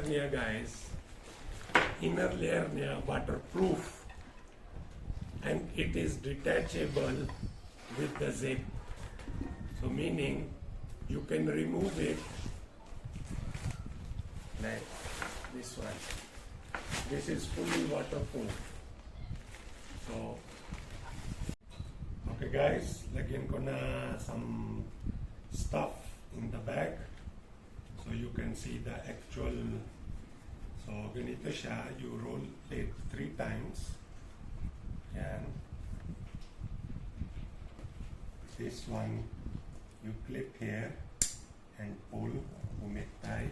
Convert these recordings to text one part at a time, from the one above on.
niya guys, inner layer niya waterproof and it is detachable with the zip. So meaning you can remove it like this one. This is fully waterproof. So okay guys, lagyan ko na some stuff in the bag so you can see the actual. So ganito siya, you roll it 3 times. Yan. This one you clip here and pull, umiktay,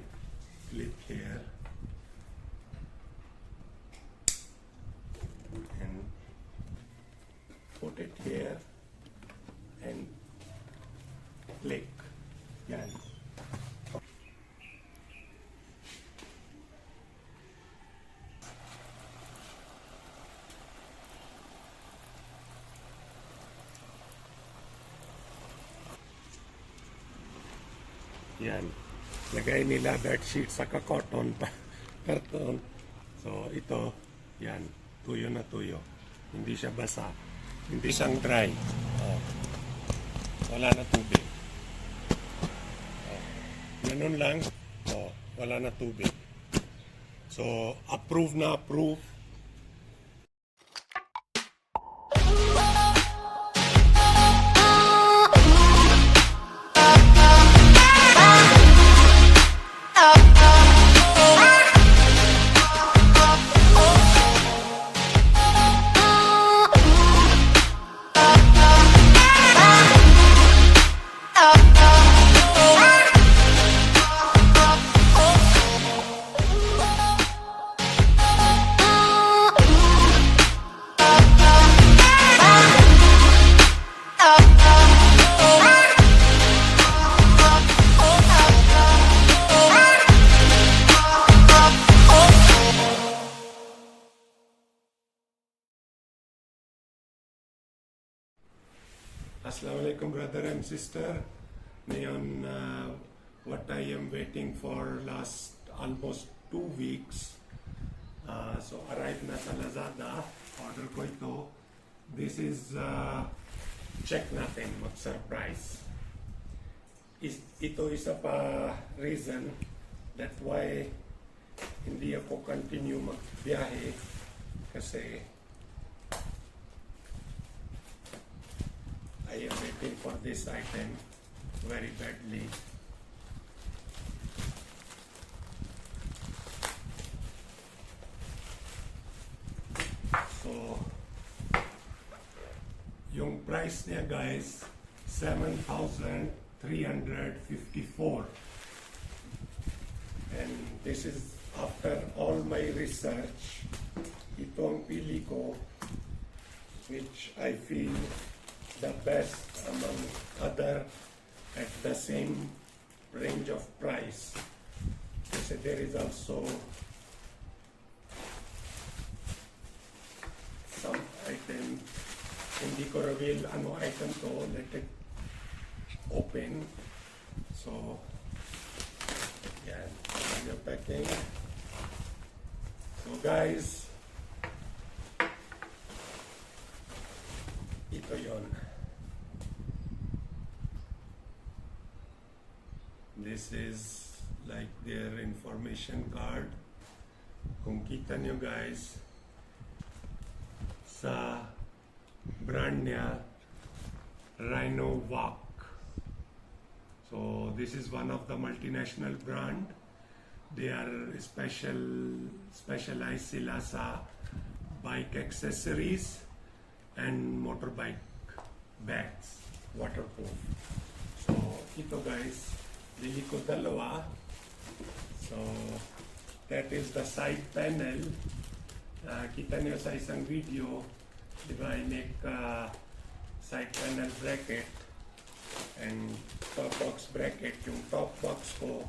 clip here and put it here and click. Yan. Yan. Lagay nila bedsheet sa cotton pa. Karton. So ito, yan. Tuyo na tuyo. Hindi siya basa. Hindi siyang dry. Oh. Wala na tubig. Oh. Ganun lang. Oh. Wala na tubig. So, approve na approve. Assalamualaikum brother and sister. Ngayon, what I am waiting for last almost 2 weeks. So arrive na sa Lazada. Order ko ito. This is check natin mag-surprise. Ito isa pa reason that why hindi ako continue magbiyahe kasi I am waiting for this item very badly. So, yung price niya guys, 7,354. And this is after all my research. Ito ang pili ko, which I feel the best among other at the same range of price. So there is also some item, hindi ko reveal ano item to, let it open. So yan, yung packing. So guys, ito yon. This is like their information card. Kung kita nyo guys, sa brand niya, Rhinowalk. So this is one of the multinational brand. They are specialized sila sa bike accessories and motorbike bags, waterproof. So ito guys, bili ko dalawa. So that is the side panel. Kita niyo sa isang video, di ba, I make side panel bracket and top box bracket. Yung top box ko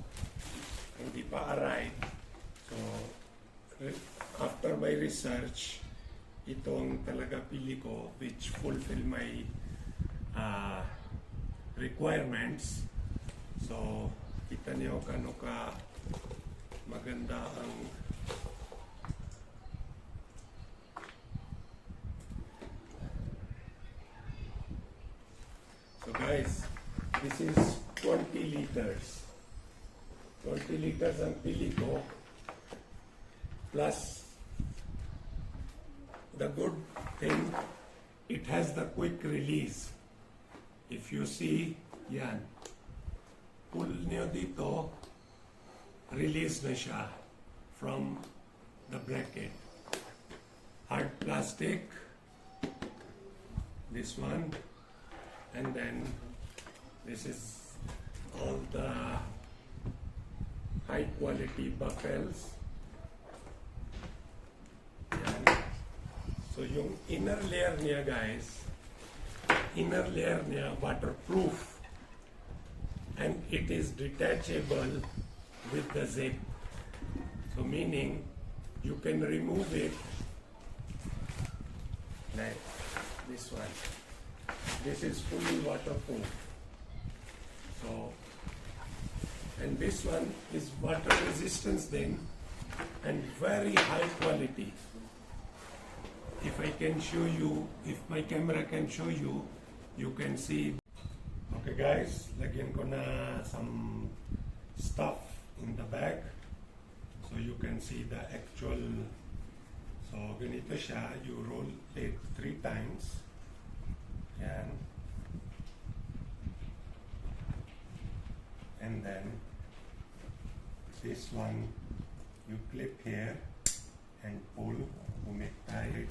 hindi pa arrive. So after my research, itong talaga pili ko, which fulfill my requirements. So kita niyo kano ka maganda ang so guys, this is 20 liters. 20 liters ang pili ko. Plus, the good thing, it has the quick release. If you see, yan, pull nyo dito, release na siya from the bracket. Hard plastic, this one, and then this is all the high quality buckles. Yan. So yung inner layer niya guys, waterproof, and it is detachable with the zip. So meaning you can remove it like this one. This is fully waterproof. So, and this one is water resistance then, and very high quality. If I can show you, if my camera can show you, you can see. Okay guys, lagyan ko na some stuff in the bag so you can see the actual. So ganito siya, you roll it 3 times. Yan. And then this one you clip here and pull, make tight,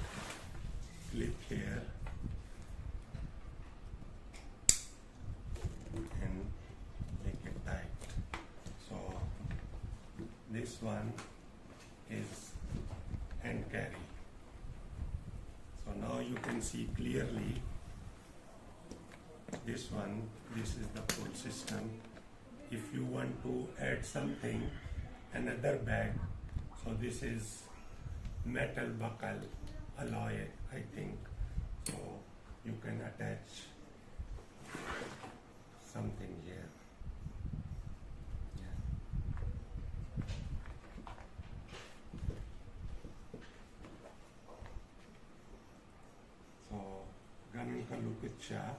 clip here and make it tight. So this one is hand carry. So now you can see clearly this one, this is the pull system. If you want to add something, another bag, so this is metal buckle alloy, I think, so you can attach something here. Yeah. So ganun kalupit siya.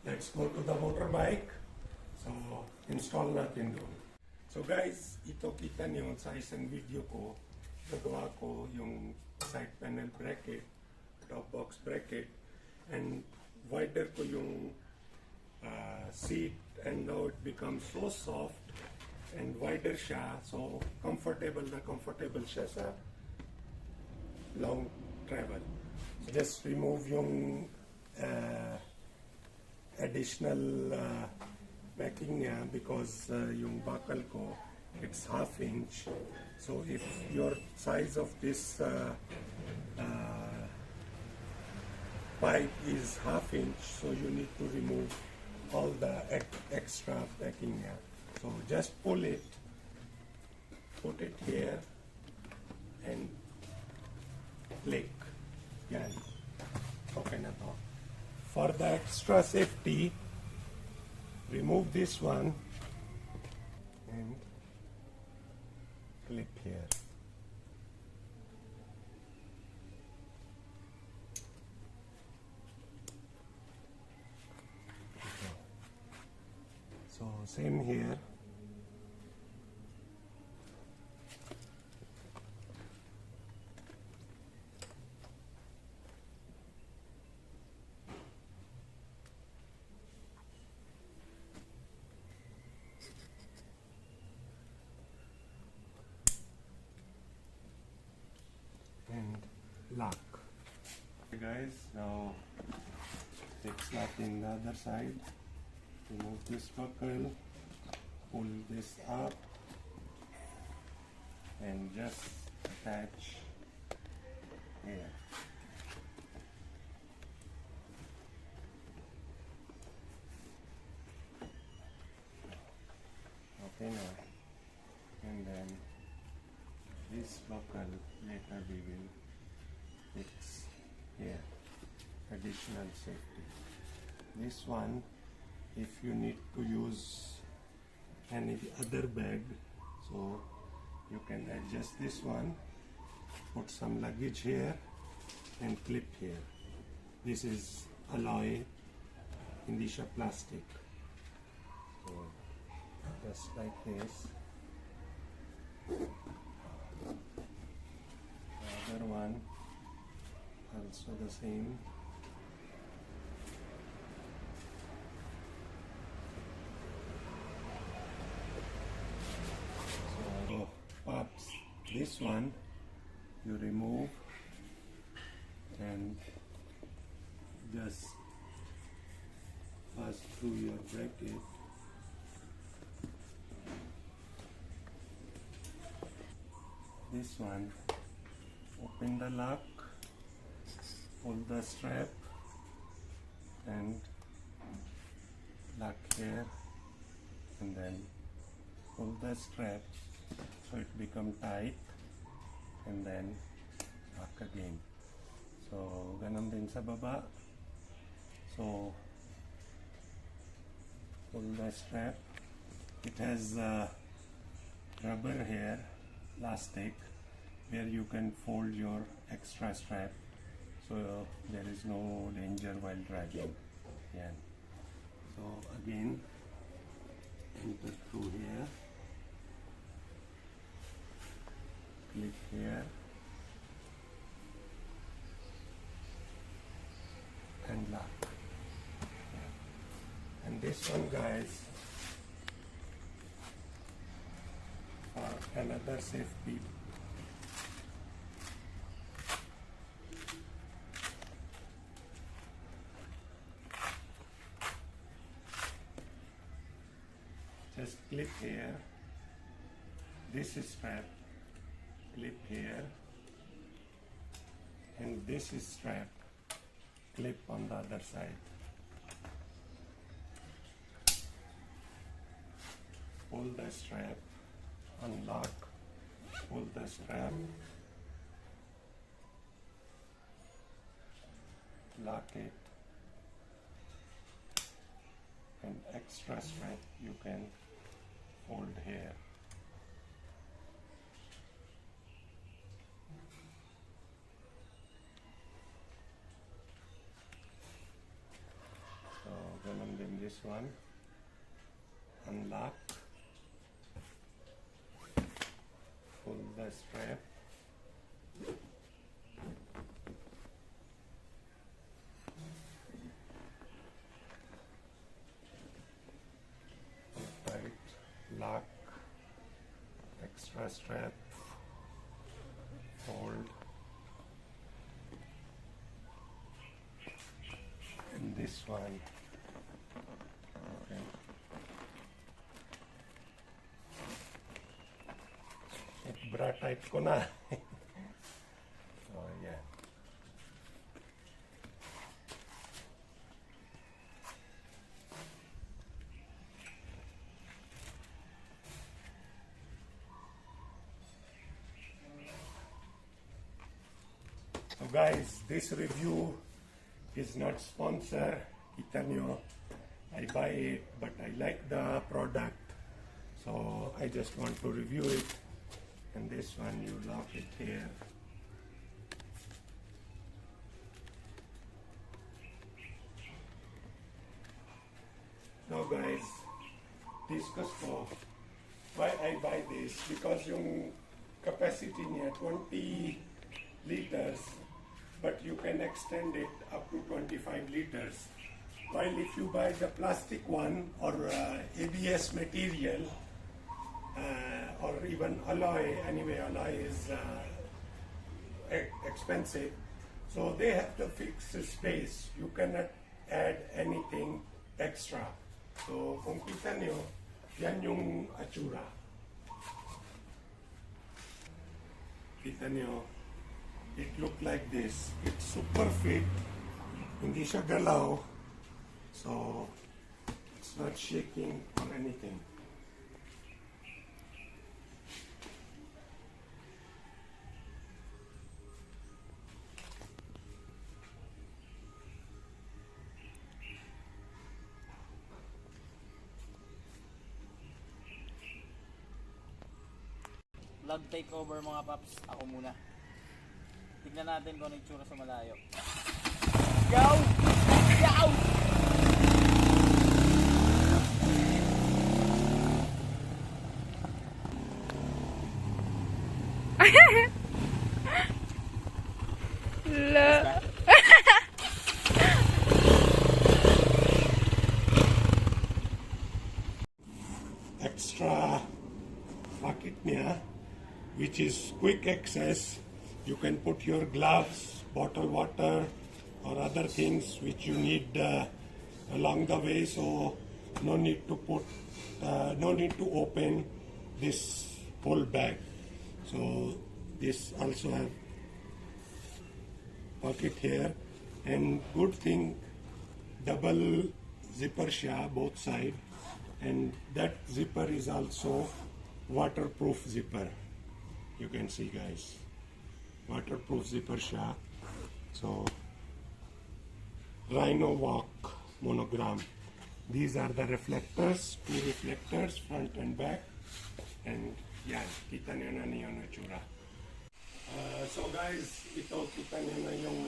Let's go to the motorbike. So, install natin doon. So guys, ito kita niyo sa isang video ko. Nagawa ko yung side panel bracket, top box bracket, and wider ko yung seat, and now it becomes so soft and wider siya. So, comfortable na comfortable siya sa long travel. So, just remove yung additional backing niya because yung buckle ko, it's 1/2 inch. So if your size of this pipe is 1/2 inch, so you need to remove all the extra backing niya. So just pull it, put it here, and click. Yan. Okay na to. For the extra safety, remove this one and clip here. Okay. So same here. Lock. Okay guys, now fix that in the other side. Remove this buckle, pull this up, and just attach here. Okay now, and then this buckle later we will fix here, additional safety. This one, if you need to use any other bag, so you can adjust this one, put some luggage here and clip here. This is alloy, Indisha plastic. So just like this. The other one also the same. So pops, this one you remove and just pass through your bracket. This one, open the lock, pull the strap and lock here, and then pull the strap so it become tight, and then lock again. So ganon din sa baba. So pull the strap. It has rubber here, plastic, where you can fold your extra strap, so there is no danger while driving. Yeah. So again, enter through here, click here, and lock. Yeah. And this one, guys, for another safety. Just clip here, this is strap, clip here, and this is strap, clip on the other side. Pull the strap, unlock, pull the strap, lock it, and extra strap you can fold here. So ganon din this one, unlock, pull the strap, tight, lock, extra strap, fold, and this one, okay. Bra tight ko na. Oh yeah. So guys, this review is not sponsored. Kita nyo, I buy it, but I like the product, so I just want to review it. And this one, you lock it here. Now guys, discuss ko why I buy this, because yung capacity niya 20 liters, but you can extend it up to 25 liters. While if you buy the plastic one or ABS material, or even alloy, anyway alloy is expensive, so they have to fix the space. You cannot add anything extra. So kung kita nyo, yan yung atsura. Kita nyo, it look like this. It's super fit, hindi siya galaw, so it's not shaking or anything. mag-take over mga paps. Ako muna. Tignan natin kung ano yung tsura sa malayo. Go! Go! La. Extra pocket niya, which is quick access. You can put your gloves, bottle water, or other things which you need along the way. So no need to put, no need to open this whole bag. So this also have pocket here, and good thing, double zipper siya both side, and that zipper is also waterproof zipper. You can see, guys, waterproof zipper siya. So Rhinowalk monogram. These are the reflectors, two reflectors, front and back, and yan, kita niyo na yung natura. So guys, ito kita niyo na yung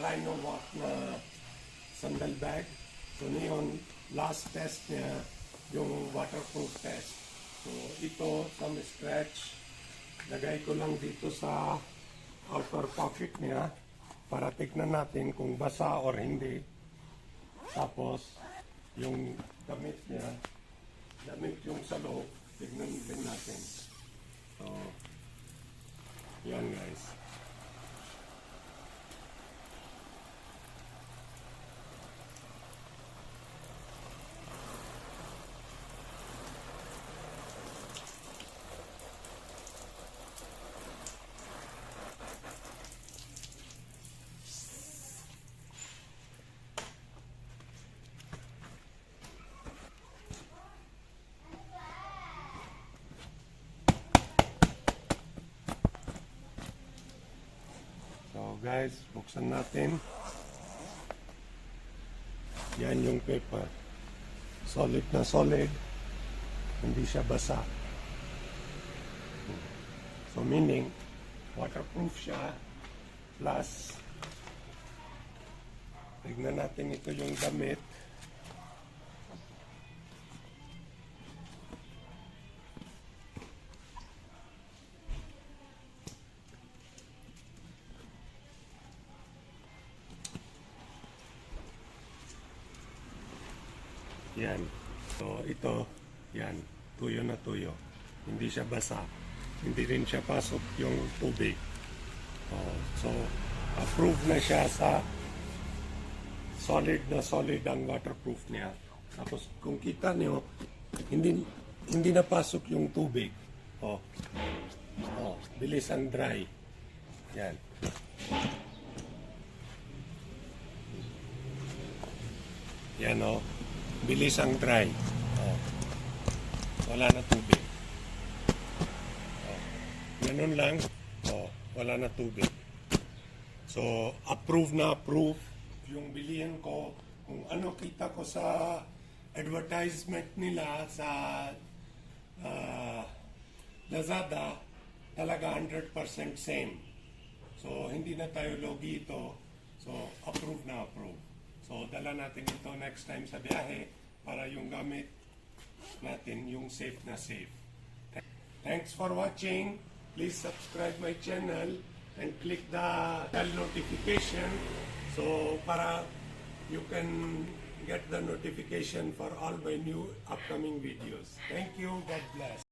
Rhinowalk na sandal bag. So ngayon, last test niya, yung waterproof test. So ito, some scratch, lagay ko lang dito sa outer pocket niya para tignan natin kung basa or hindi. Tapos, yung damit niya, damit yung sa loob, tignan din natin. So, yan guys. So guys, buksan natin. Yan yung paper. Solid na solid. Hindi siya basa. So meaning, waterproof siya. Plus, tignan natin ito yung damit. Yan. So ito, yan, tuyo na tuyo. Hindi siya basa. Hindi rin siya pasok yung tubig. So approved na siya sa solid na solid ang waterproof niya. Tapos kung kita niyo, hindi na pasok yung tubig. Bilis ang dry. Yan. Yan bilis ang dry. Wala na tubig. Ganun lang. Wala na tubig. So, approve na approve. Yung bilihan ko, kung ano kita ko sa advertisement nila sa Lazada, talaga 100% same. So, hindi na tayo logi ito. So, approve na approve. So, dala natin ito next time sa biyahe para yung gamit natin yung safe na safe. Thanks for watching. Please subscribe my channel and click the bell notification so para you can get the notification for all my new upcoming videos. Thank you. God bless.